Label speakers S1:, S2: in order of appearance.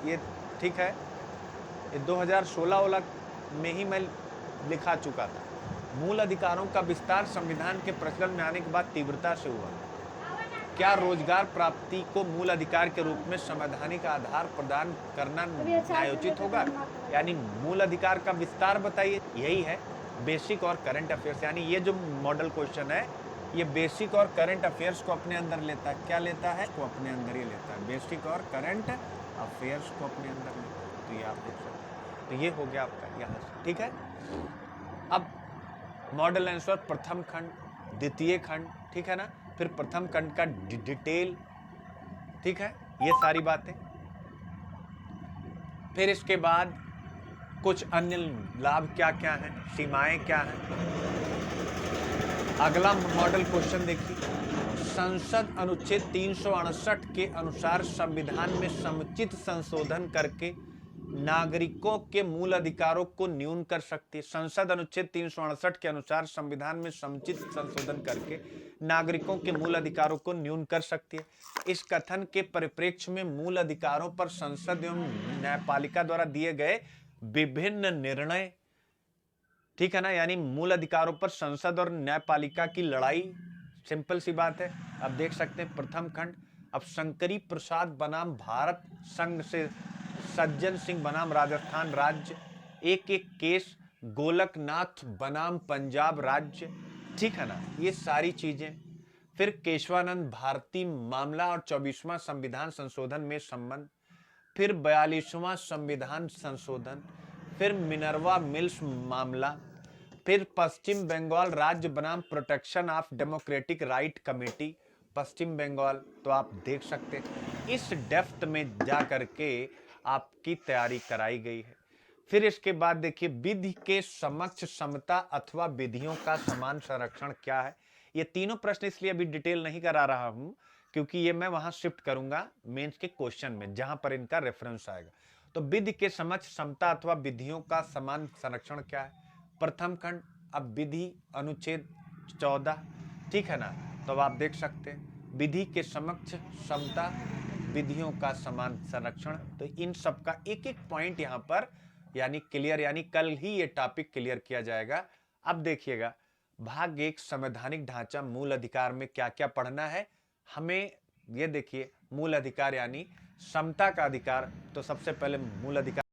S1: ये ठीक है, ये 2016 वाला में ही मैं लिखा चुका था। मूल अधिकारों का विस्तार संविधान के प्रचलन में आने के बाद तीव्रता से हुआ। क्या रोजगार प्राप्ति को मूल अधिकार के रूप में संवैधानिक आधार प्रदान करना न्यायोचित होगा? यानी मूल अधिकार का विस्तार बताइए, यही है बेसिक और करंट अफेयर्स। यानी ये जो मॉडल क्वेश्चन है, ये बेसिक और करंट अफेयर्स को अपने अंदर लेता है। क्या लेता है? को अपने अंदर ही लेता है, बेसिक और करंट अफेयर्स को अपने अंदर लेता है। तो ये आप देख सकते हैं। तो ये हो गया आपका यहाँ से, ठीक है। अब मॉडल आंसर प्रथम खंड, द्वितीय खंड, ठीक है ना, फिर प्रथम खंड का डिटेल, ठीक है, ये सारी बातें। फिर इसके बाद कुछ अन्य लाभ क्या क्या हैं, सीमाएं क्या हैं। अगला मॉडल क्वेश्चन देखिए, संसद अनुच्छेद 368 के अनुसार संविधान में समुचित संशोधन करके नागरिकों के मूल अधिकारों को न्यून कर सकती है। संसद अनुच्छेद 368 के अनुसार संविधान में समुचित संशोधन करके नागरिकों के मूल अधिकारों को न्यून कर सकती है। इस कथन के परिप्रेक्ष्य में मूल अधिकारों पर संसद एवं न्यायपालिका द्वारा दिए गए विभिन्न निर्णय, ठीक है ना, यानी मूल अधिकारों पर संसद और न्यायपालिका की लड़ाई, सिंपल सी बात है। अब देख सकते हैं प्रथम खंड, अब शंकरी प्रसाद बनाम भारत संघ से सज्जन सिंह बनाम राजस्थान राज्य, एक एक केस गोलकनाथ बनाम पंजाब राज्य, ठीक है ना, ये सारी चीजें। फिर केशवानंद भारती मामला और 24वां संविधान संशोधन में संबंध, फिर 42वां संविधान संशोधन, फिर मिनर्वा मिल्स मामला, फिर पश्चिम बंगाल राज्य बनाम protection of democratic right committee Paschim Bengal. तो आप देख सकते हैं इस डेप्थ में जा करके आपकी तैयारी कराई गई है। फिर इसके बाद देखिए, विधि के समक्ष समता अथवा विधियों का समान संरक्षण क्या है। ये तीनों प्रश्न इसलिए अभी डिटेल नहीं करा रहा हूं क्योंकि ये मैं वहां शिफ्ट करूंगा मेंस के क्वेश्चन में, जहां पर इनका रेफरेंस आएगा। तो विधि के समक्ष समता अथवा विधियों का समान संरक्षण क्या है, प्रथम खंड। अब विधि अनुच्छेद 14, ठीक है ना, तो अब आप देख सकते हैं विधि के समक्ष समता, विधियों का समान संरक्षण। तो इन सब का एक एक पॉइंट यहां पर यानी क्लियर, यानी कल ही ये टॉपिक क्लियर किया जाएगा। अब देखिएगा, भाग 1 संवैधानिक ढांचा, मूल अधिकार में क्या क्या पढ़ना है हमें। ये देखिए, मूल अधिकार यानी समता का अधिकार। तो सबसे पहले मूल अधिकार